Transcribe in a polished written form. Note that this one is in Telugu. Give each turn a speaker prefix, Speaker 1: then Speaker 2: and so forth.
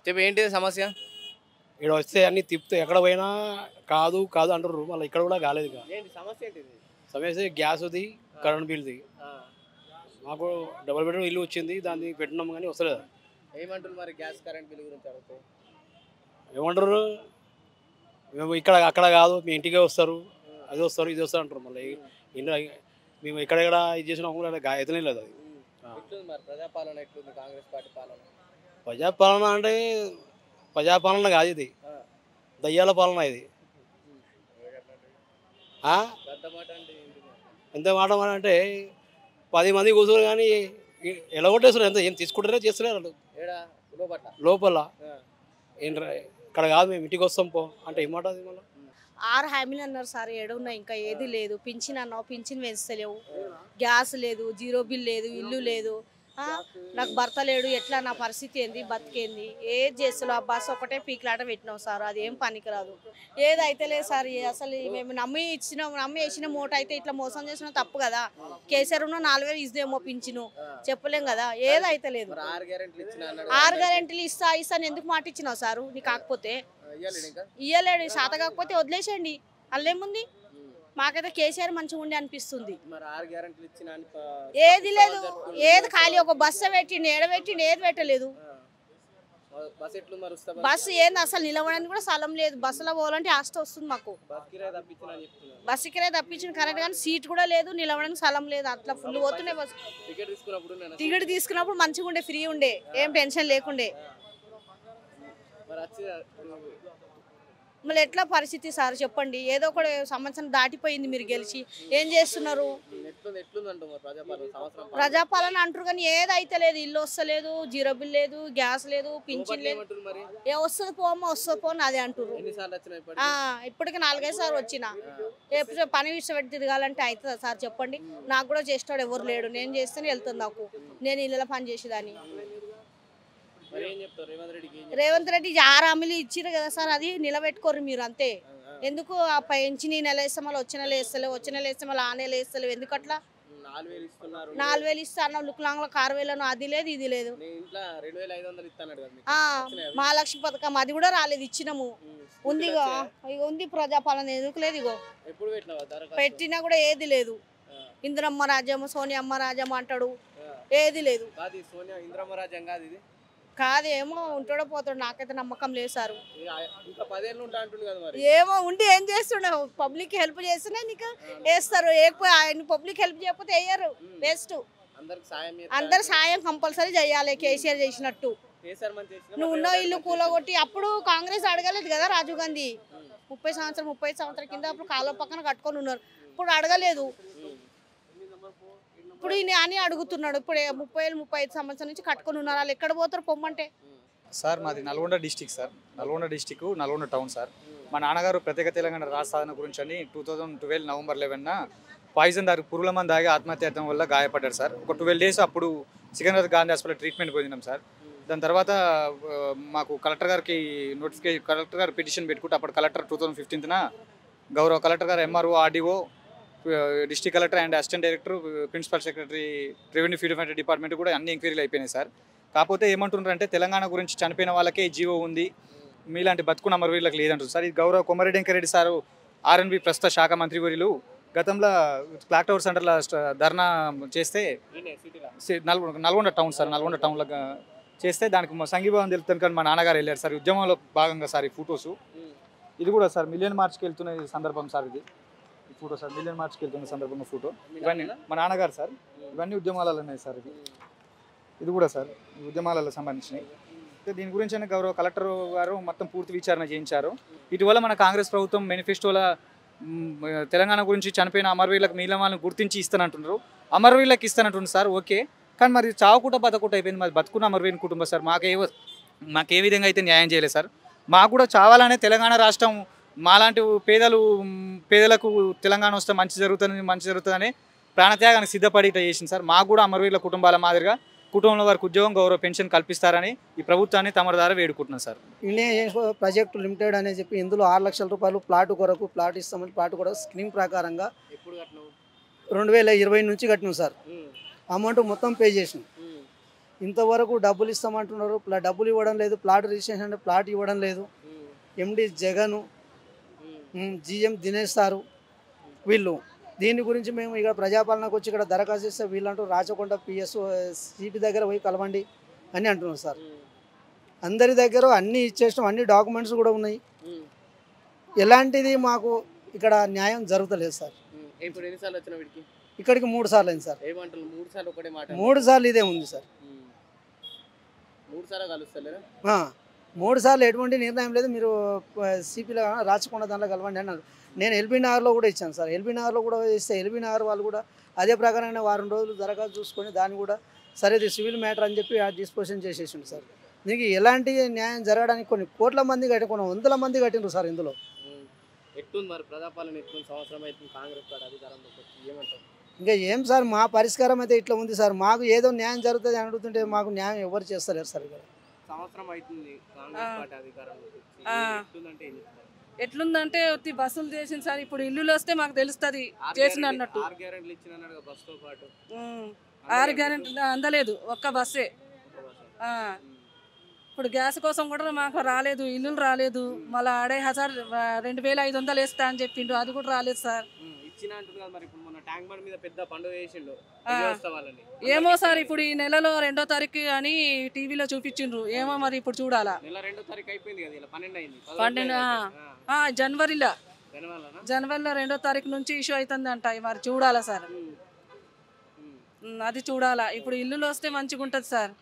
Speaker 1: చెప్పు ఏంటిది సమస్య?
Speaker 2: ఇక్కడ వస్తే అన్ని తిప్పితే ఎక్కడ పోయినా కాదు కాదు అంటారు, మళ్ళీ ఇక్కడ కూడా కాలేదు.
Speaker 1: ఏంటి సమస్య ఏంటిది?
Speaker 2: సమస్య గ్యాస్ది, కరెంట్ బిల్ది. మాకు డబుల్ బెడ్రూమ్ ఇల్లు వచ్చింది, దాన్ని పెట్టినాం కానీ వస్తలేదు.
Speaker 1: ఏమంటారు మరి గ్యాస్ కరెంట్ బిల్ గురించి అడిగితే?
Speaker 2: ఏమంటారు, మేము ఇక్కడ అక్కడ కాదు, మీ ఇంటికే వస్తారు, అది వస్తారు ఇది వస్తారు అంటారు. మళ్ళీ ఇంట్లో మేము ఎక్కడెక్కడ ఇది చేసినా ఎత్తనే లేదు అది.
Speaker 1: ఎట్లుంది మరి ప్రజాపాలన ఎట్లుంది కాంగ్రెస్ పార్టీ పాలన?
Speaker 2: ప్రజాపాలన అంటే ప్రజాపాలన కాదు ఇది, దయ్యాల పాలన ఇది.
Speaker 1: పెద్ద మాట అంటే ఏంటి మరి?
Speaker 2: ఎంత మాట అంటే 10 మంది కూర్చోరు కానీ ఎలా కొట్టేస్తారు, ఎంత ఏం తీసుకుంటారే చేస్తలేరు వాళ్ళు.
Speaker 1: ఏడా లోపట్ల
Speaker 2: లోపల ఏంట్రా ఇక్కడ కాదు, మేము ఇంటికి వస్తాం పో అంటే ఏమాట అది. మళ్ళీ
Speaker 3: 6 హామీలు అన్నారు సార్, ఏడున్నాయి ఇంకా ఏది లేదు. పింఛన్ అన్నావు, పింఛన్ పెంచలేవు, గ్యాస్ లేదు, జీరో బిల్ లేదు, ఇల్లు లేదు. నాకు భర్త లేడు, ఎట్లా నా పరిస్థితి ఏంది, బతికేంది, ఏది చేస్తావు? ఆ బస్సు ఒకటే పీకిలాట పెట్టినావు సార్, అది ఏం పనికిరాదు. ఏదైతే లేదు సార్, అసలు మేము నమ్మి వేసిన మూట అయితే ఇట్లా మోసం చేసిన తప్పు కదా. కేసీఆర్ 4000 ఇదేమో పింఛను చెప్పలేం కదా, ఏదైతే లేదు. 6 గ్యారెంటీలు ఇస్తాను ఎందుకు మాట ఇచ్చినావు సారు? నీకు కాకపోతే ఇయ్యలేడు, శాత కాకపోతే వదిలేసేయండి, అల్లేముంది. మాకైతే కేసీఆర్ మంచిగా ఉండి అనిపిస్తుంది. ఏది లేదు, ఏది ఖాళీ, ఒక బస్సు పెట్టిండు, ఏడబెట్టిండు, ఏది పెట్టలేదు. బస్సు ఏంది అసలు, నిలవడానికి కూడా స్థలం లేదు. బస్సులో పోవాలంటే ఆస్తి వస్తుంది మాకు. బస్సు కిరాయి తప్పించిన కరెక్ట్, కానీ సీట్ కూడా లేదు, నిలవడానికి స్థలం లేదు. అట్లా ఫుల్ పోతున్నాయి బస్సు. టికెట్ తీసుకున్నప్పుడు మంచిగా ఉండే, ఫ్రీ ఉండే, ఏం టెన్షన్ లేకుండే. మళ్ళీ ఎట్లా పరిస్థితి సార్ చెప్పండి? ఏదో ఒక సంవత్సరం దాటిపోయింది, మీరు గెలిచి ఏం చేస్తున్నారు? ప్రజాపాలన అంటారు కానీ ఏదైతే లేదు. ఇల్లు వస్తలేదు, జీరో బిల్ లేదు, గ్యాస్ లేదు, పింఛన్ లేదు. ఏ వస్తుంది పోమ్మా, వస్తుంది పోని అదే అంటారు. ఇప్పటికి 4-5 సార్లు వచ్చిన. ఎప్పుడు పని విడిచిపెట్టి తిరగాలంటే అవుతుందా సార్ చెప్పండి? నాకు కూడా చేస్తాడు ఎవరు లేడు, నేను చేస్తేనే వెళ్తుంది నాకు. నేను ఇళ్ళలో పని చేసేదాన్ని. రేవంత్ రెడ్డి 6 హామీలు ఇచ్చిరు కదా సార్, అది నిలబెట్టుకోరు మీరు అంతే. ఎందుకు ఆ పెంచి నీ నెల వేస్తే మళ్ళీ వచ్చే నెల వేస్తలేవు, వచ్చే నెల వేస్తే మళ్ళీ ఆ నెల వేస్తలేవు, ఎందుకు అట్లా? 4000 ఇస్తా అన్నావు, లుక్లాంగ్లో 6000 అది లేదు ఇది లేదు. మహాలక్ష్మి పథకం అది కూడా రాలేదు, ఇచ్చినాము. ఉంది ఉంది ప్రజాపాలన, ఎందుకు లేదు? ఇగో పెట్టినా కూడా ఏది లేదు. ఇందిరమ్మ రాజ్యం, సోనియమ్మ రాజ్యం అంటాడు, ఏది లేదు. కాదేమో ఉంటాడో పోతాడు, నాకైతే నమ్మకం లేదు సార్. ఏమో ఉండి ఏం చేస్తున్నావు? పబ్లిక్ హెల్ప్ చేస్తేనే నీకు వేస్తారు, ఆయన పబ్లిక్ హెల్ప్ చేయకపోతే వేయరు, వేస్ట్. అందరు సాయం కంపల్సరీ చేయాలి, కేసీఆర్ చేసినట్టు. నువ్వు ఉన్న ఇల్లు కూలగొట్టి అప్పుడు కాంగ్రెస్ అడగలేదు కదా, రాజీవ్ గాంధీ 30 సంవత్సరాల కింద అప్పుడు కాలువ పక్కన కట్టుకొని ఉన్నారు, ఇప్పుడు అడగలేదు. ఇప్పుడు ఈయన అని అడుగుతున్నాడు. ఇప్పుడు 30-35 సంవత్సరాల నుంచి కట్టుకొని ఉన్నారు, వాళ్ళు ఎక్కడ పోతారు పొమ్మంటే?
Speaker 4: సార్ మాది Nalgonda district sir, Nalgonda district, Nalgonda town sir. మా నాన్నగారు ప్రత్యేక తెలంగాణ రాష్ట్ర సాధన గురించి అని 2012 నవంబర్ 11న పాయిజన్ దారి పురుగుల మంది దాగి ఆత్మహత్యతం వల్ల గాయపడ్డారు సార్. ఒక 12 days అప్పుడు సికింద్రాబాద్ గాంధీ హాస్పిటల్ ట్రీట్మెంట్ పొందినాం సార్. దాని తర్వాత మాకు కలెక్టర్ గారికి కలెక్టర్ గారు పిటిషన్ పెట్టుకుంటే అప్పుడు కలెక్టర్ 2015న గౌరవ కలెక్టర్ గారు, MRO, RDO, district collector and assistant director, principal secretary, revenue field department కూడా అన్ని ఎంక్వైరీలు అయిపోయినాయి సార్. కాకపోతే ఏమంటున్నారంటే తెలంగాణ గురించి చనిపోయిన వాళ్ళకే జీవో ఉంది, మీలాంటి బతుకున్న అమరవీరులకు లేదంటారు సార్. ఇది గౌరవ కొమరెడ్డి వెంకరెడ్డి సారు, ఆర్ఎన్బి ప్రస్తుత శాఖ మంత్రివర్యులు గతంలో క్లాక్ టవర్ సెంటర్లో ధర్నా చేస్తే, నల్గొండ టౌన్ సార్, నల్గొండ టౌన్లో చేస్తే దానికి సంఘీభావం తెలుపుతాను కానీ మా నాన్నగారు వెళ్ళారు సార్. ఉద్యమంలో భాగంగా సార్ ఈ ఫొటోస్. ఇది కూడా సార్ మిలియన్ మార్చ్కి వెళ్తున్న సందర్భం సార్, ఇది ఫోటో సార్, మిలియన్ మార్చ్కి వెళ్తున్న సందర్భంగా ఫోటో. ఇవన్నీ మా నాన్నగారు సార్, ఇవన్నీ ఉద్యమాలలో ఉన్నాయి సార్. ఇది కూడా సార్ ఉద్యమాలలో సంబంధించినవి. దీని గురించి గౌరవ కలెక్టర్ గారు మొత్తం పూర్తి విచారణ చేయించారు. ఇటీవల మన కాంగ్రెస్ ప్రభుత్వం మేనిఫెస్టోలో తెలంగాణ గురించి చనిపోయిన అమరవీరులకు మిగిలిన వాళ్ళని గుర్తించి ఇస్తానంటున్నారు, అమరవీరులకు ఇస్తానంటున్నారు సార్. ఓకే, కానీ మరి చావుకుంట బతకుంట అయిపోయింది, మరి బతుకున్న అమరవీరుని కుటుంబం సార్. మాకే విధంగా అయితే న్యాయం చేయలేదు సార్. మాకు కూడా చావాలనే తెలంగాణ రాష్ట్రం, మాలాంటి పేదలకు తెలంగాణ వస్తే మంచి జరుగుతుందని ప్రాణత్యాగానికి సిద్ధపడి ఇట్లా చేసింది సార్. మాకు కూడా అమరవీరుల కుటుంబాల మాదిరిగా కుటుంబంలో వారికి ఉద్యోగం, గౌరవ పెన్షన్ కల్పిస్తారని ఈ ప్రభుత్వాన్ని తమ ద్వారా వేడుకుంటున్నాం సార్.
Speaker 5: ఇండియన్ ప్రాజెక్టు లిమిటెడ్ అని చెప్పి ఇందులో 6 లక్షల రూపాయలు ప్లాట్ ఇస్తామని, ప్లాట్ కూడా స్కీమ్ ప్రకారంగా 2020 నుంచి కట్టినాం సార్. అమౌంట్ మొత్తం పే చేసినాం. ఇంతవరకు డబ్బులు ఇస్తామంటున్నారు, డబ్బులు ఇవ్వడం లేదు. ప్లాట్ రిజిస్ట్రేషన్ అంటే ప్లాట్ ఇవ్వడం లేదు. ఎండి జగను, జిఎం దినేష్ సారు వీళ్ళు. దీని గురించి మేము ఇక ప్రజాపాలనకు వచ్చి ఇక్కడ దరఖాస్తు ఇస్తే వీళ్ళంటూ రాచకొండ పిఎస్ సిపి దగ్గర పోయి కలవండి అని అంటున్నారు సార్. అందరి దగ్గర అన్నీ ఇచ్చేసినాం, అన్ని డాక్యుమెంట్స్ కూడా ఉన్నాయి. ఎలాంటిది మాకు ఇక్కడ న్యాయం జరుగుతలేదు సార్.
Speaker 1: ఇప్పుడు ఎన్నిసార్లు వచ్చిన వీడికి?
Speaker 5: ఇక్కడికి 3 సార్లు అయింది సార్.
Speaker 1: ఏమంటారు? 3 సార్లు ఒకటే మాట.
Speaker 5: 3 సార్లు ఇదే ఉంది సార్.
Speaker 1: 3 సార్లు కలుస్తలేరా?
Speaker 5: 3 సార్లు ఎటువంటి నిర్ణయం లేదు, మీరు సిపిలో రాచకొండ దాంట్లో కలవండి అన్నారు. నేను ఎల్బీ నగర్లో కూడా ఇచ్చాను సార్. ఎల్బీ నగర్లో కూడా ఇస్తే ఎల్బీ నగర్ వాళ్ళు కూడా అదే ప్రకారంగా వారం రోజులు దరఖాస్తు చూసుకొని దాన్ని కూడా సరే ఇది సివిల్ మ్యాటర్ అని చెప్పి డిస్పోజన్ చేసేసిండు సార్. దీనికి ఎలాంటి న్యాయం జరగడానికి కొన్ని కోట్ల మంది కట్టి కొన్ని వందల మంది కట్టిండ్రు సార్ ఇందులో.
Speaker 1: ఎట్లుంది మరి ప్రజాపాలన? ఎట్లుంది? సంవత్సరం అయితే కాంగ్రెస్ పార్టీ అధికారంలోకి వచ్చి ఏమంటారు?
Speaker 5: ఇంకా ఏం సార్, మా పరిష్కారం అయితే ఇట్లా ఉంది సార్. మాకు ఏదో న్యాయం జరుగుతుంది అని అడుగుతుంటే మాకు న్యాయం ఎవరు చేస్తలేరు సార్. ఇక్కడ
Speaker 1: సంవత్సరం అవుతుంది కాంగ్రెస్ పార్టీ అధికారంలోకి వచ్చి. ఎట్లుందంటే ఏం చెప్తారు?
Speaker 6: ఎట్లుందంటే ఒత్తి బస్సులు చేసింది సార్. ఇప్పుడు ఇల్లులు వస్తే మాకు తెలుస్తుంది చేసిన అన్నట్టు.
Speaker 1: 6 గ్యారెంటీలు ఇచ్చిన బస్తో పాటు
Speaker 6: 6 గ్యారెంటీ అందలేదు, ఒక్క బస్సే. ఇప్పుడు గ్యాస్ కోసం కూడా మాకు రాలేదు, ఇల్లులు రాలేదు. మళ్ళీ 2500 వేస్తా అని చెప్పిండు, అది కూడా రాలేదు సార్.
Speaker 1: ఇచ్చిన అంటుంది కదా మరి. ఇప్పుడు మన ట్యాంక్ బండ్ మీద పెద్ద పండుగ చేసిండు.
Speaker 6: ఏమో సార్, ఇప్పుడు ఈ నెలలో 2వ తారీఖు అని టీవీలో చూపించిండ్రు. ఏమో మరి ఇప్పుడు చూడాలా.
Speaker 1: నెల 2వ తారీఖు అయిపోయింది కదా, ఇలా 12 అయింది.
Speaker 6: 12 జనవరిలో 2వ తారీఖు నుంచి ఇష్యూ అవుతుంది అంట. మరి చూడాలా సార్, అది చూడాలా. ఇప్పుడు ఇల్లులు వస్తే మంచిగా ఉంటుంది సార్.